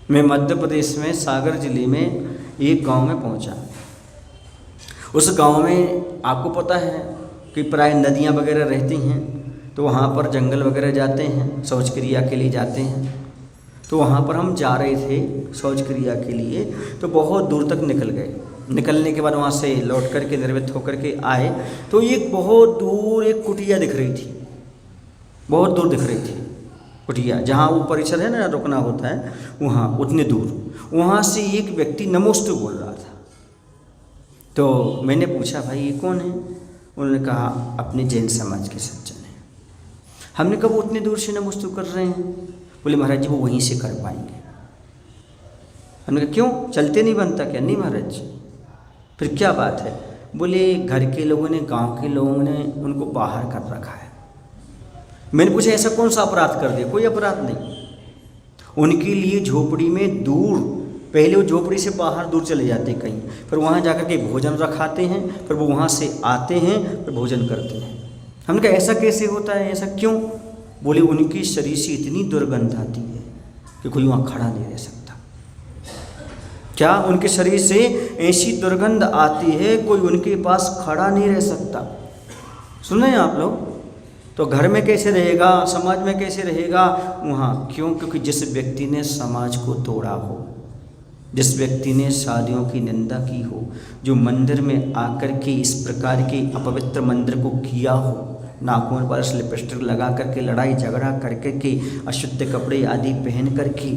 मैं मध्य प्रदेश में सागर जिले में एक गांव में पहुंचा। उस गांव में आपको पता है कि प्राय नदियां वगैरह रहती हैं, तो वहाँ पर जंगल वगैरह जाते हैं, शौच क्रिया के लिए जाते हैं। तो वहाँ पर हम जा रहे थे शौच क्रिया के लिए, तो बहुत दूर तक निकल गए। निकलने के बाद वहाँ से लौट कर के निर्मित होकर के आए तो एक बहुत दूर एक कुटिया दिख रही थी, बहुत दूर दिख रही थी कुटिया, जहाँ वो परिसर है ना, रुकना होता है वहाँ, उतने दूर। वहाँ से एक व्यक्ति नमोस्तु बोल रहा था। तो मैंने पूछा, भाई ये कौन है? उन्होंने कहा अपने जैन समाज के सज्जन हैं। हमने कहा वो उतने दूर से नमोस्तु कर रहे हैं? बोले महाराज जी वो वहीं से कर पाएंगे। हमने कहा क्यों, चलते नहीं बनता क्या? नहीं महाराज जी। फिर क्या बात है? बोले घर के लोगों ने, गांव के लोगों ने उनको बाहर कर रखा है। मैंने पूछा ऐसा कौन सा अपराध कर दिया? कोई अपराध नहीं। उनके लिए झोपड़ी में दूर, पहले वो झोपड़ी से बाहर दूर चले जाते कहीं, फिर वहाँ जाकर के भोजन रखाते हैं, फिर वो वहाँ से आते हैं, फिर भोजन करते हैं। हमने कहा ऐसा कैसे होता है, ऐसा क्यों? बोले उनके शरीर से इतनी दुर्गंध आती है कि कोई वहाँ खड़ा नहीं रह सकता। क्या? उनके शरीर से ऐसी दुर्गंध आती है कोई उनके पास खड़ा नहीं रह सकता। सुने आप लोग? तो घर में कैसे रहेगा, समाज में कैसे रहेगा वहाँ? क्यों? क्योंकि जिस व्यक्ति ने समाज को तोड़ा हो, जिस व्यक्ति ने शादियों की निंदा की हो, जो मंदिर में आकर के इस प्रकार के अपवित्र मंदिर को किया हो, नाखून पर लिपस्टिक लगा करके, लड़ाई झगड़ा करके के, अशुद्ध कपड़े आदि पहन करके,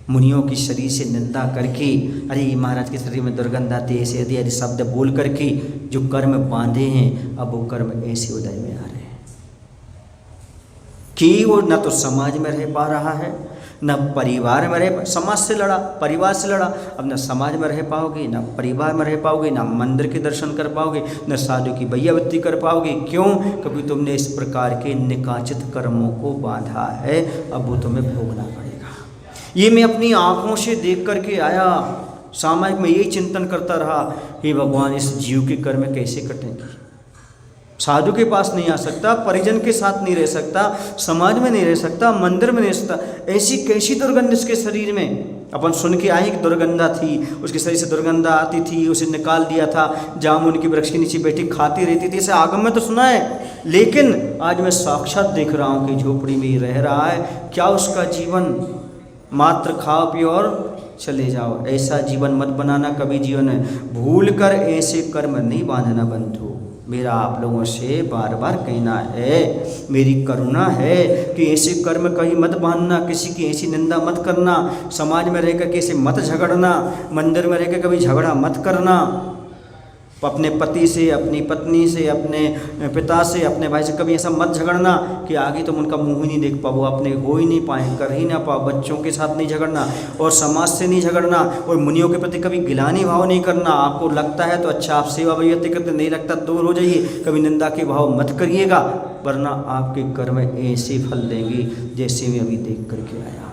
मुनियों की शरीर से निंदा करके, अरे महाराज के शरीर में दुर्गंध आती है, ऐसे यदि यदि शब्द बोल करके जो कर्म बांधे हैं, अब वो कर्म ऐसे उदय में आ रहे हैं कि वो न तो समाज में रह पा रहा है, न परिवार में रह, समाज से लड़ा, परिवार से लड़ा, अब न समाज में रह पाओगे, न परिवार में रह पाओगे, न मंदिर के दर्शन कर पाओगे, न साधु की बैयावृत्ति कर पाओगे। क्यों? क्योंकि तुमने इस प्रकार के निकाचित कर्मों को बांधा है, अब वो तुम्हें भोगना पड़ेगा। ये मैं अपनी आँखों से देख करके आया। सामायिक में यही चिंतन करता रहा, हे भगवान इस जीव के कर्म कैसे कटेंगे। साधु के पास नहीं आ सकता, परिजन के साथ नहीं रह सकता, समाज में नहीं रह सकता, मंदिर में नहीं रह सकता, ऐसी कैसी दुर्गंध इसके शरीर में। अपन सुन के आए कि दुर्गंधा थी, उसके शरीर से दुर्गंधा आती थी, उसे निकाल दिया था, जामुन की वृक्ष के नीचे बैठी खाती रहती थी, इसे आगम में तो सुना है, लेकिन आज मैं साक्षात देख रहा हूँ कि झोपड़ी में ही रह रहा है। क्या उसका जीवन? मात्र खाओ पियो और चले जाओ, ऐसा जीवन मत बनाना कभी जीवन है। भूल कर ऐसे कर्म नहीं बांधना बंधु। मेरा आप लोगों से बार बार कहना है, मेरी करुणा है कि ऐसे कर्म कहीं मत बांधना, किसी की ऐसी निंदा मत करना, समाज में रहकर के ऐसे मत झगड़ना, मंदिर में रहकर कभी झगड़ा मत करना, अपने पति से, अपनी पत्नी से, अपने पिता से, अपने भाई से कभी ऐसा मत झगड़ना कि आगे तुम उनका मुंह ही नहीं देख पाओ, अपने हो ही नहीं पाए, कर ही ना पाओ। बच्चों के साथ नहीं झगड़ना और समाज से नहीं झगड़ना और मुनियों के प्रति कभी गिलानी भाव नहीं करना। आपको लगता है तो अच्छा आप सेवा वैयत्य करते, नहीं लगता दूर हो जाइए, कभी निंदा के भाव मत करिएगा, वरना आपके कर्म ऐसे फल देंगे जैसे मैं अभी देख करके आया।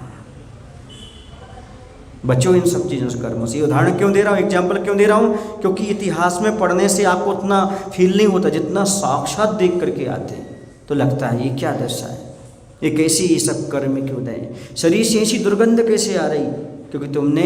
बच्चों इन सब चीज़ों से, कर्मों से। उदाहरण क्यों दे रहा हूँ, एग्जाम्पल क्यों दे रहा हूँ? क्योंकि इतिहास में पढ़ने से आपको उतना फील नहीं होता जितना साक्षात देख करके आते हैं तो लगता है ये क्या दशा है, ये कैसी, ये सब कर्म क्यों उदय, शरीर से ऐसी दुर्गंध कैसे आ रही? क्योंकि तुमने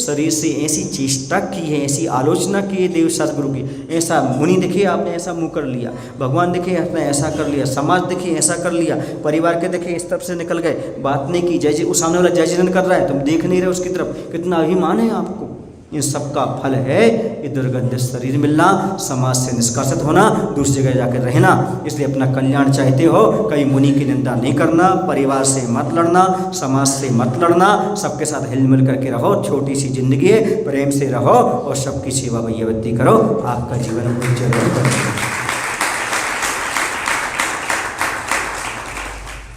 शरीर से ऐसी चेष्टा की है, ऐसी आलोचना की है देव शास्त्र गुरु की। ऐसा मुनि देखिए आपने ऐसा मुँह कर लिया, भगवान देखिए आपने ऐसा कर लिया, समाज देखिए ऐसा कर लिया, परिवार के देखिए इस तरफ से निकल गए, बात नहीं की, जय उस सामने वाला जय जिनन कर रहा है, तुम देख नहीं रहे उसकी तरफ, कितना अभिमान है आपको। इन सब का फल है ये दुर्गंधित शरीर मिलना, समाज से निष्कासित होना, दूसरी जगह जाकर रहना। इसलिए अपना कल्याण चाहते हो, कहीं मुनि की निंदा नहीं करना, परिवार से मत लड़ना, समाज से मत लड़ना, सबके साथ हिलमिल करके रहो। छोटी सी जिंदगी है, प्रेम से रहो और सबकी सेवा वैयवृत्ति करो, आपका जीवन उज्जवल बनेगा।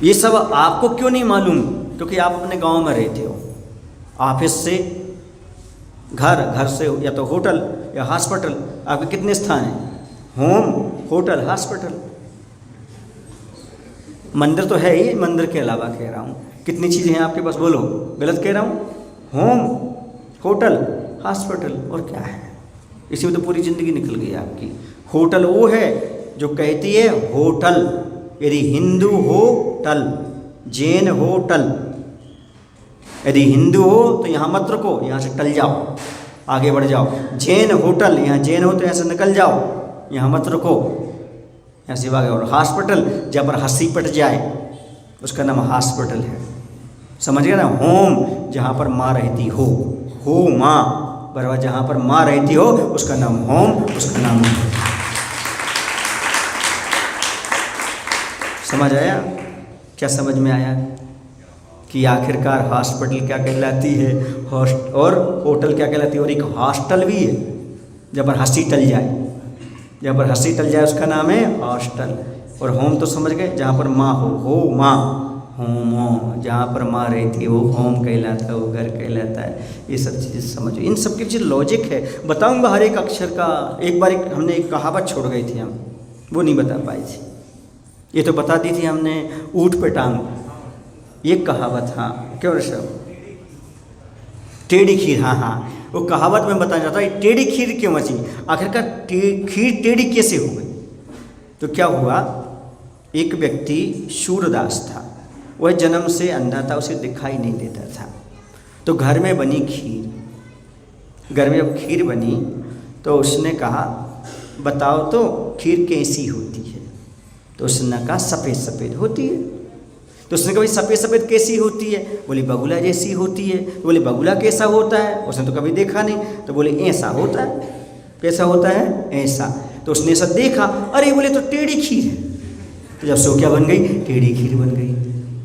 ये सब आपको क्यों नहीं मालूम? क्योंकि आप अपने गाँव में रहते हो, ऑफिस से घर, घर से या तो होटल या हॉस्पिटल, आपके कितने स्थान हैं? Home, hotel, hospital. मंदिर तो है ही, मंदिर के अलावा कह रहा हूँ कितनी चीज़ें हैं आपके पास, बोलो गलत कह रहा हूँ? होम, होटल, हॉस्पिटल, और क्या है? इसी में तो पूरी ज़िंदगी निकल गई आपकी। होटल वो है जो कहती है होटल, यदि हिंदू होटल, जैन होटल, यदि हिंदू हो तो यहाँ मत रुको, यहाँ से टल जाओ, आगे बढ़ जाओ। जैन होटल, यहाँ जैन हो तो यहाँ से निकल जाओ, यहाँ मत रुको, यहाँ से आगे। और हॉस्पिटल जहाँ पर हंसी पट जाए उसका नाम हॉस्पिटल है, समझ गए ना। होम जहाँ पर माँ रहती हो माँ बराबर, जहाँ पर माँ रहती हो उसका नाम होम, उसका नाम समझ आया? क्या समझ में आया कि आखिरकार हॉस्पिटल क्या कहलाती है और होटल क्या कहलाती है? और एक हॉस्टल भी है जहाँ पर हंसी टल जाए, जहाँ पर हंसी टल जाए उसका नाम है हॉस्टल। और होम तो समझ गए, जहाँ पर माँ हो माँ, होम जहाँ पर माँ रहती है वो होम कहलाता है, वो घर कहलाता है। ये सब चीज़ें समझो, इन सब की जो लॉजिक है बताऊंगा हर एक अक्षर का। एक बार हमने एक कहावत छोड़ गई थी, हम वो नहीं बता पाई थी। ये तो बता दी थी हमने, ऊँट पे टांग, ये कहावत। हाँ क्यों ऋषभ? टेढ़ी खीर, हाँ वो कहावत में बताया जाता है टेढ़ी खीर क्यों मची, आखिरकार खीर टेढ़ी कैसे हो गई। तो क्या हुआ, एक व्यक्ति सूरदास था, वह जन्म से अंधा था, उसे दिखाई नहीं देता था। तो घर में बनी खीर, घर में जब खीर बनी तो उसने कहा बताओ तो खीर कैसी होती है? तो उसने कहा सफ़ेद सफ़ेद होती है। तो उसने कहा भाई सफ़ेद सफ़ेद कैसी होती है? बोली बगुला जैसी होती है। तो बोले बगुला कैसा होता है? उसने तो कभी देखा नहीं। तो बोले ऐसा होता है। कैसा होता है? ऐसा। तो उसने ऐसा देखा, अरे बोले तो टेढ़ी खीर है। तो जब सो क्या बन गई? टेढ़ी खीर बन गई।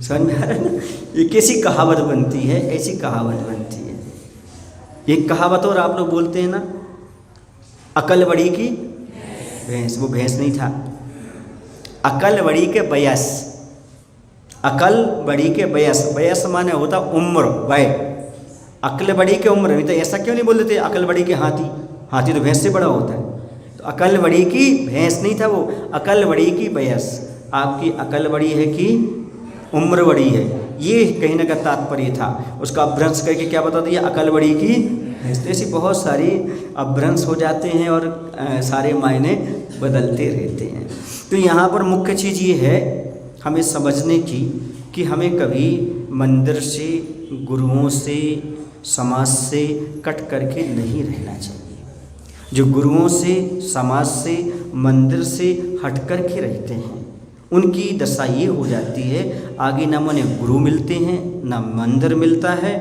समझ में आ रहा है ना? ये कैसी कहावत बनती है? ऐसी कहावत बनती है। एक कहावत और आप लोग बोलते हैं ना, अकल बड़ी की भैंस। वो भैंस नहीं था, अकल बड़ी के बयस। अकल बड़ी के बयस, बयस माने होता उम्र, वय। अकल बड़ी के उम्र, नहीं तो ऐसा क्यों नहीं बोलते थे अकल बड़ी के हाथी? हाथी तो भैंस से बड़ा होता है। तो अकल बड़ी की भैंस नहीं था वो, अकल बड़ी की बयस। आपकी अकल बड़ी है कि उम्र बड़ी है, ये कहने का तात्पर्य था। उसका अपभ्रंश करके क्या बता दिया? अकल बड़ी की भैंस। ऐसी बहुत सारी अपभ्रंश हो जाते हैं और सारे मायने बदलते रहते हैं। तो यहाँ पर मुख्य चीज़ ये है हमें समझने की कि हमें कभी मंदिर से, गुरुओं से, समाज से कट करके नहीं रहना चाहिए। जो गुरुओं से, समाज से, मंदिर से हट कर के रहते हैं उनकी दशा ये हो जाती है, आगे ना उन्हें गुरु मिलते हैं, ना मंदिर मिलता है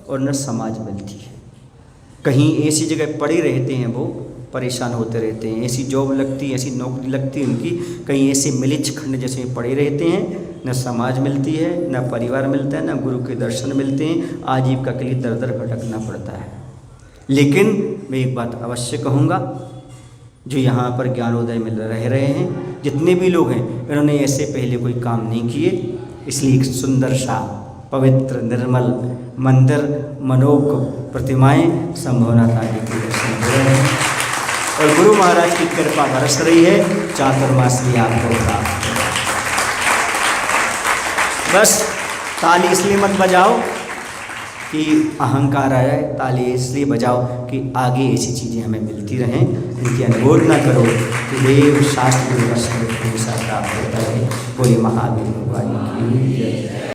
और न समाज मिलती है। कहीं ऐसी जगह पड़े रहते हैं, वो परेशान होते रहते हैं। ऐसी जॉब लगती है, ऐसी नौकरी लगती है उनकी, कहीं ऐसे मिलिच खंड जैसे पड़े रहते हैं, न समाज मिलती है, न परिवार मिलता है, न गुरु के दर्शन मिलते हैं। आजीविका के लिए दर दर भटकना पड़ता है। लेकिन मैं एक बात अवश्य कहूँगा, जो यहाँ पर ज्ञानोदय में रह रहे हैं जितने भी लोग हैं, इन्होंने ऐसे पहले कोई काम नहीं किए, इसलिए एक सुंदर सा पवित्र निर्मल मंदिर, मनोक प्रतिमाएं संभवनाथ आदि के दर्शन हो रहे हैं और गुरु महाराज की कृपा बरस रही है। चातुर्मास भी आपको प्राप्त होगा। बस ताली इसलिए मत बजाओ कि अहंकार आ जाए, ताली इसलिए बजाओ कि आगे ऐसी चीज़ें हमें मिलती रहें। इनकी अनुरोध न करो कि देव शास्त्र प्राप्त होता है। बोले महावीर भगवान की जय।